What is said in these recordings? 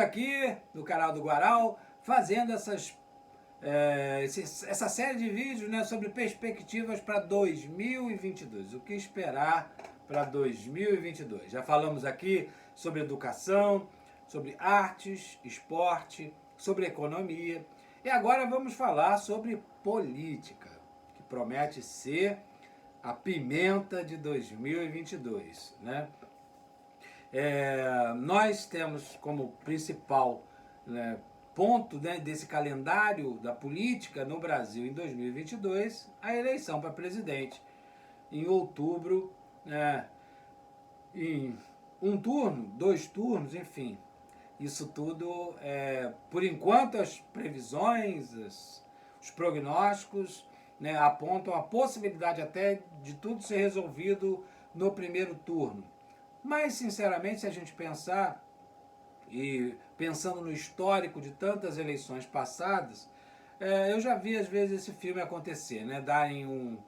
aqui no canal do Guaral fazendo essa série de vídeos, né, sobre perspectivas para 2022. O que esperar para 2022? Já falamos aqui sobre educação, sobre artes, esporte, sobre economia. E agora vamos falar sobre política, que promete ser a pimenta de 2022, né? Nós temos como principal, né, ponto, né, desse calendário da política no Brasil em 2022 a eleição para presidente em outubro, né, em um turno, 2 turnos, enfim. Isso tudo, por enquanto, as previsões, os prognósticos, né, apontam a possibilidade até de tudo ser resolvido no primeiro turno. Mas, sinceramente, se a gente pensar, e pensando no histórico de tantas eleições passadas, eu já vi às vezes esse filme acontecer, né, darem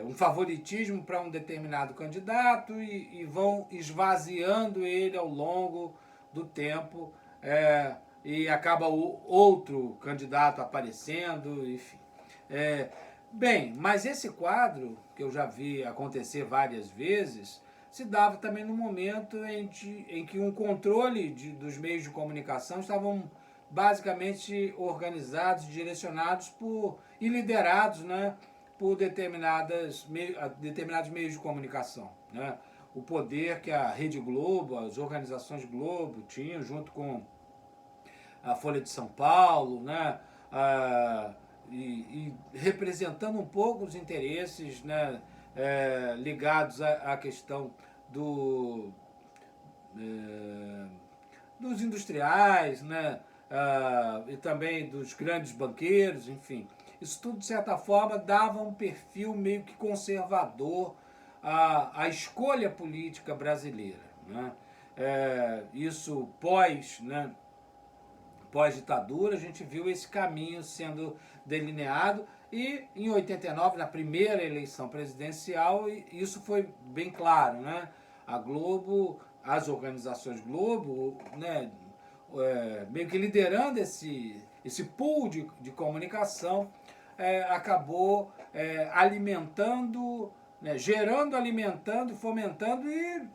um favoritismo para um determinado candidato e vão esvaziando ele ao longo do tempo, e acaba o outro candidato aparecendo, enfim. Bem, mas esse quadro, que eu já vi acontecer várias vezes, se dava também no momento em que um controle dos meios de comunicação estavam basicamente organizados, direcionados e liderados, né, por determinados meios de comunicação, né? O poder que a Rede Globo, as organizações Globo tinham, junto com a Folha de São Paulo, né? E representando um pouco os interesses, né, ligados à questão dos industriais, né, e também dos grandes banqueiros, enfim. Isso tudo, de certa forma, dava um perfil meio que conservador à escolha política brasileira, né? Isso pós-ditadura, a gente viu esse caminho sendo delineado e em 89, na primeira eleição presidencial, isso foi bem claro, né? A Globo, as organizações Globo, né, meio que liderando esse pool de comunicação, acabou alimentando, né, gerando, alimentando, fomentando e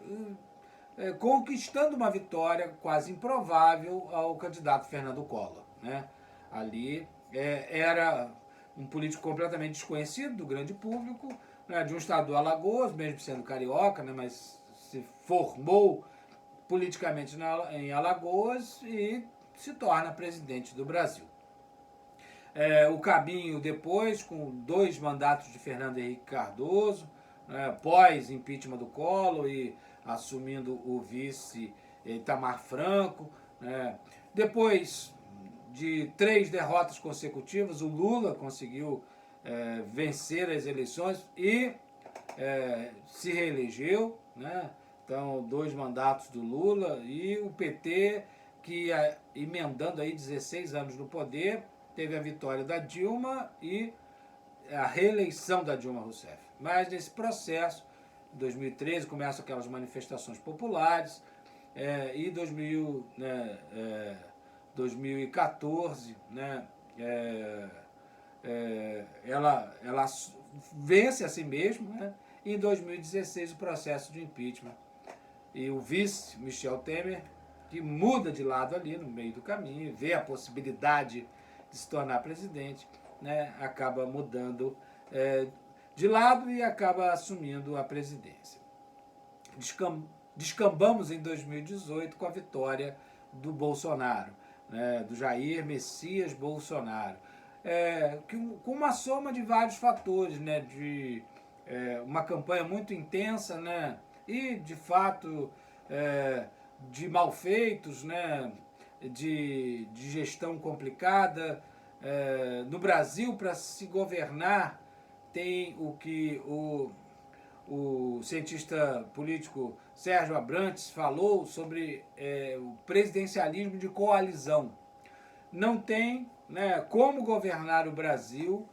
conquistando uma vitória quase improvável ao candidato Fernando Collor, né? Ali era um político completamente desconhecido do grande público, né, de um estado do Alagoas, mesmo sendo carioca, né, mas se formou politicamente em Alagoas e se torna presidente do Brasil. O caminho depois, com 2 mandatos de Fernando Henrique Cardoso, né, pós-impeachment do Collor e assumindo o vice Itamar Franco, né. Depois de 3 derrotas consecutivas, o Lula conseguiu vencer as eleições e se reelegeu, né. Então, 2 mandatos do Lula e o PT, que emendando aí 16 anos no poder, teve a vitória da Dilma e a reeleição da Dilma Rousseff. Mas nesse processo, em 2013, começam aquelas manifestações populares, e 2014, né, ela vence a si mesma, né, e em 2016 o processo de impeachment. E o vice, Michel Temer, que muda de lado ali no meio do caminho, vê a possibilidade de se tornar presidente, né, acaba mudando de lado e acaba assumindo a presidência. Descambamos em 2018 com a vitória do Bolsonaro, né, do Jair Messias Bolsonaro, com uma soma de vários fatores, né, de uma campanha muito intensa, né, e, de fato, de malfeitos, né, de gestão complicada. No Brasil, para se governar, tem o que o cientista político Sérgio Abrantes falou sobre o presidencialismo de coalizão. Não tem, né, como governar o Brasil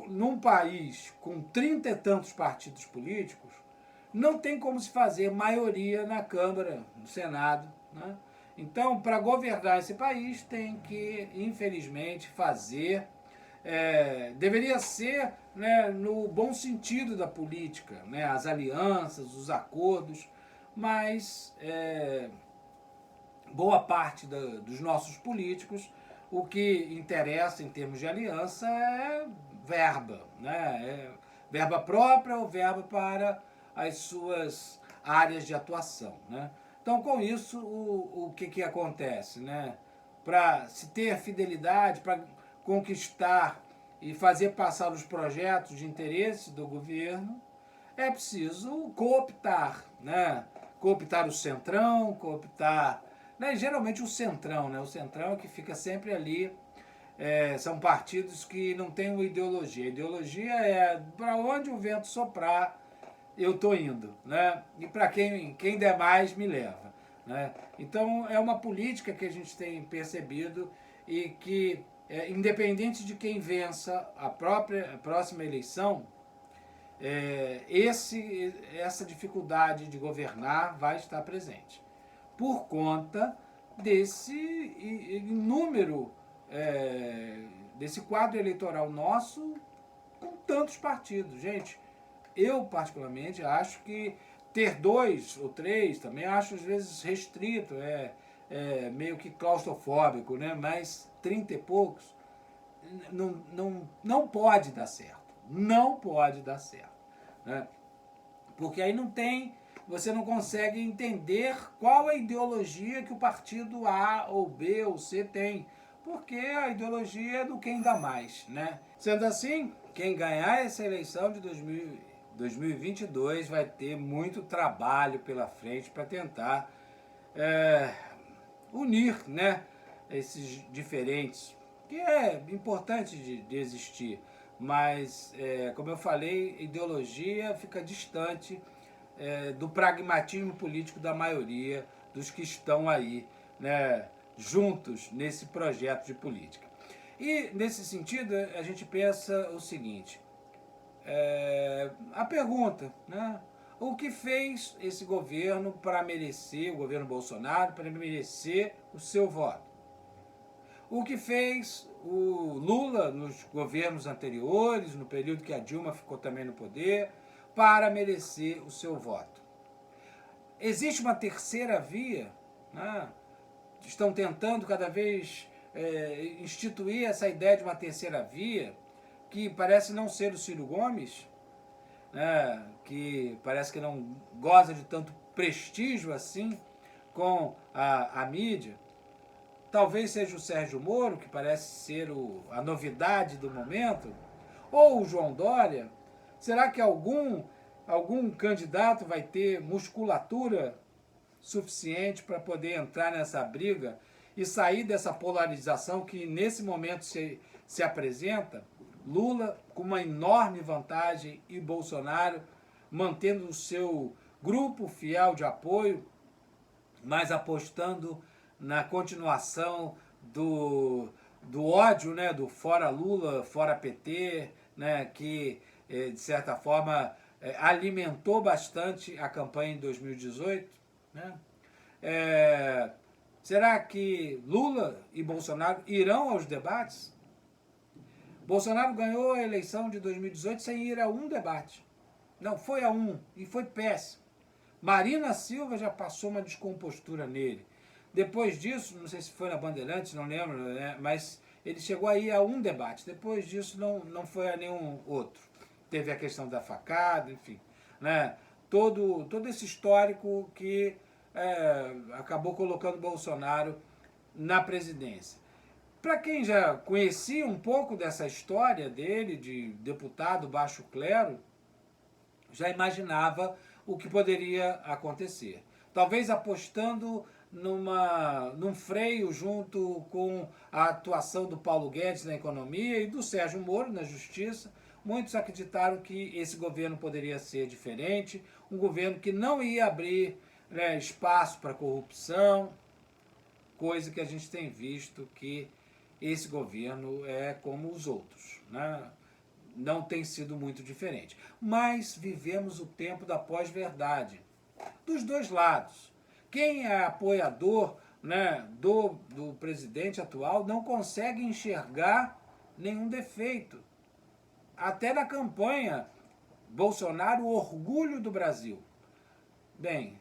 num país com 30 e tantos partidos políticos. Não tem como se fazer maioria na Câmara, no Senado, né? Então, para governar esse país, tem que, infelizmente, fazer... deveria ser, né, no bom sentido da política, né, as alianças, os acordos, mas boa parte dos nossos políticos, o que interessa em termos de aliança é verba, né? Verba própria ou verba para as suas áreas de atuação, né? Então, com isso, o que acontece, né? Para se ter fidelidade, para conquistar e fazer passar os projetos de interesse do governo, é preciso cooptar, né? Cooptar o centrão, cooptar... Né? Geralmente o centrão, né? O centrão é que fica sempre ali. São partidos que não têm uma ideologia. A ideologia é para onde o vento soprar, eu estou indo, né? E para quem der mais, me leva, né? Então, é uma política que a gente tem percebido e que, independente de quem vença a próxima eleição, essa dificuldade de governar vai estar presente, por conta desse número, desse quadro eleitoral nosso com tantos partidos. Gente, eu particularmente acho que ter 2 ou 3 também acho às vezes restrito, meio que claustrofóbico, né? Mas 30 e poucos não pode dar certo. Não pode dar certo, né? Porque aí você não consegue entender qual é a ideologia que o partido A ou B ou C tem. Porque a ideologia é do quem dá mais, né? Sendo assim, quem ganhar essa eleição de 2022 vai ter muito trabalho pela frente para tentar unir, né, esses diferentes, que é importante de existir, mas, como eu falei, ideologia fica distante do pragmatismo político da maioria dos que estão aí, né, juntos nesse projeto de política. E, nesse sentido, a gente pensa o seguinte, a pergunta, né, o que fez esse governo para merecer, o governo Bolsonaro, para merecer o seu voto? O que fez o Lula nos governos anteriores, no período que a Dilma ficou também no poder, para merecer o seu voto? Existe uma terceira via, né? Estão tentando cada vez instituir essa ideia de uma terceira via, que parece não ser o Ciro Gomes, né? Que parece que não goza de tanto prestígio assim com a mídia. Talvez seja o Sérgio Moro, que parece ser a novidade do momento, ou o João Dória. Será que algum candidato vai ter musculatura suficiente para poder entrar nessa briga e sair dessa polarização que nesse momento se apresenta? Lula com uma enorme vantagem e Bolsonaro mantendo o seu grupo fiel de apoio, mas apostando na continuação do ódio, né, do fora Lula, fora PT, né, que, de certa forma, alimentou bastante a campanha em 2018. Né? Será que Lula e Bolsonaro irão aos debates? Bolsonaro ganhou a eleição de 2018 sem ir a um debate. Não, foi a um, e foi péssimo. Marina Silva já passou uma descompostura nele. Depois disso, não sei se foi na Bandeirantes, não lembro, né, mas ele chegou aí a um debate. Depois disso, não foi a nenhum outro. Teve a questão da facada, enfim. Né, todo esse histórico que acabou colocando Bolsonaro na presidência. Para quem já conhecia um pouco dessa história dele, de deputado baixo clero, já imaginava o que poderia acontecer. Talvez apostando num freio junto com a atuação do Paulo Guedes na economia e do Sérgio Moro na justiça, muitos acreditaram que esse governo poderia ser diferente, um governo que não ia abrir, né, espaço para corrupção, coisa que a gente tem visto que esse governo é como os outros, né? Não tem sido muito diferente. Mas vivemos o tempo da pós-verdade, dos dois lados. Quem é apoiador, né, do presidente atual não consegue enxergar nenhum defeito. Até na campanha, Bolsonaro, o orgulho do Brasil. Bem,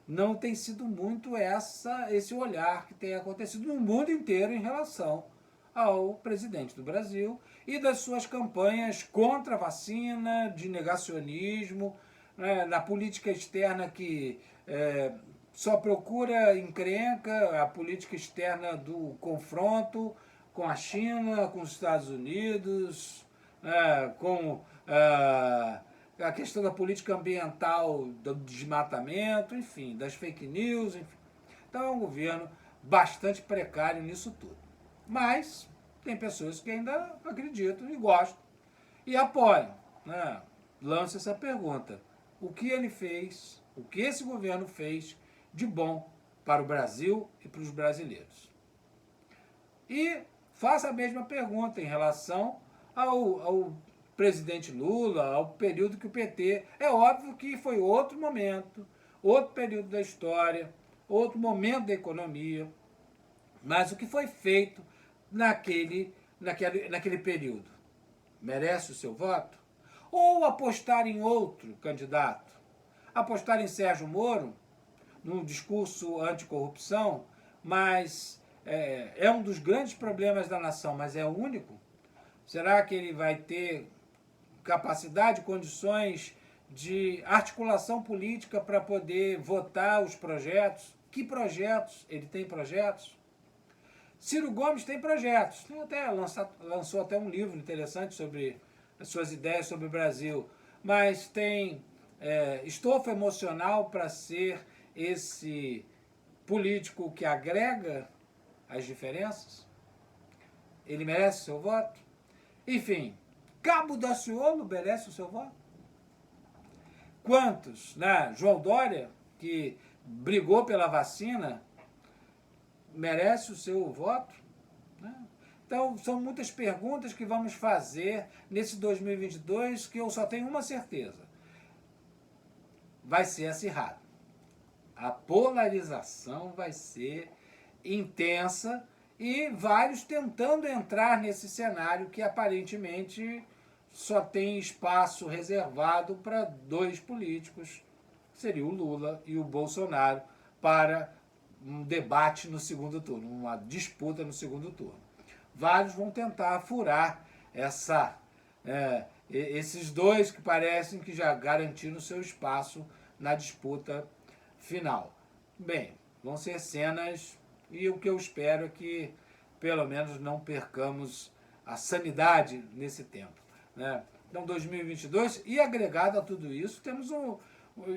não tem sido muito esse olhar que tem acontecido no mundo inteiro em relação ao presidente do Brasil e das suas campanhas contra a vacina, de negacionismo, né, na política externa que só procura encrenca, a política externa do confronto com a China, com os Estados Unidos, com a questão da política ambiental, do desmatamento, enfim, das fake news, enfim. Então é um governo bastante precário nisso tudo. Mas tem pessoas que ainda acreditam e gostam e apoiam. Né? Lança essa pergunta. O que ele fez, o que esse governo fez de bom para o Brasil e para os brasileiros? E faça a mesma pergunta em relação ao presidente Lula, ao período que o PT... É óbvio que foi outro momento, outro período da história, outro momento da economia, mas o que foi feito naquele período merece o seu voto? Ou apostar em outro candidato? Apostar em Sérgio Moro, num discurso anticorrupção, mas é um dos grandes problemas da nação, mas é o único? Será que ele vai ter capacidade, condições de articulação política para poder votar os projetos? Que projetos? Ele tem projetos? Ciro Gomes tem projetos. Lançou até um livro interessante sobre as suas ideias sobre o Brasil. Mas tem estofo emocional para ser esse político que agrega as diferenças? Ele merece o seu voto? Enfim, Cabo Daciolo merece o seu voto? Quantos? Né? João Dória, que brigou pela vacina, merece o seu voto? Né? Então, são muitas perguntas que vamos fazer nesse 2022 que eu só tenho uma certeza. Vai ser acirrado. A polarização vai ser intensa e vários tentando entrar nesse cenário que aparentemente só tem espaço reservado para dois políticos, seria o Lula e o Bolsonaro, para um debate no segundo turno, uma disputa no segundo turno. Vários vão tentar furar esses dois que parecem que já garantiram seu espaço na disputa final. Bem, vão ser cenas e o que eu espero é que pelo menos não percamos a sanidade nesse tempo. Né? Então 2022, e agregado a tudo isso, temos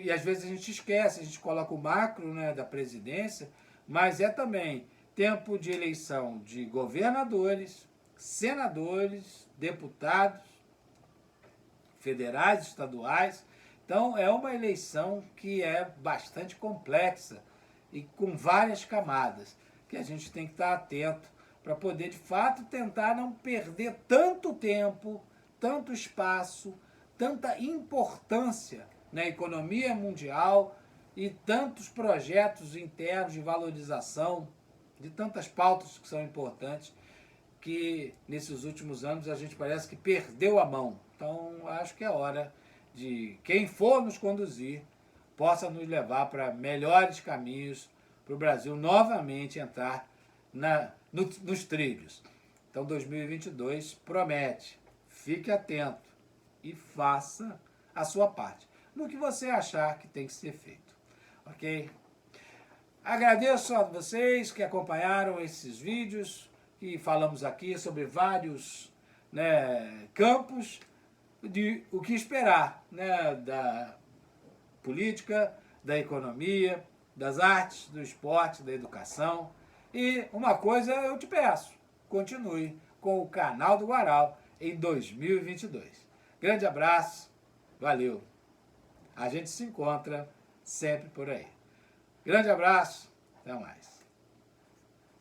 e às vezes a gente esquece, a gente coloca o macro, né, da presidência, mas é também tempo de eleição de governadores, senadores, deputados, federais, estaduais. Então é uma eleição que é bastante complexa e com várias camadas, que a gente tem que estar atento para poder, de fato, tentar não perder tanto tempo, tanto espaço, tanta importância na economia mundial e tantos projetos internos de valorização de tantas pautas que são importantes, que nesses últimos anos a gente parece que perdeu a mão. Então, acho que é hora de quem for nos conduzir possa nos levar para melhores caminhos para o Brasil novamente entrar nos trilhos. Então, 2022 promete. Fique atento e faça a sua parte no que você achar que tem que ser feito. Ok? Agradeço a vocês que acompanharam esses vídeos, que falamos aqui sobre vários, né, campos de o que esperar, né, da política, da economia, das artes, do esporte, da educação. E uma coisa eu te peço, continue com o canal do Guaral em 2022. Grande abraço, valeu. A gente se encontra sempre por aí. Grande abraço, até mais.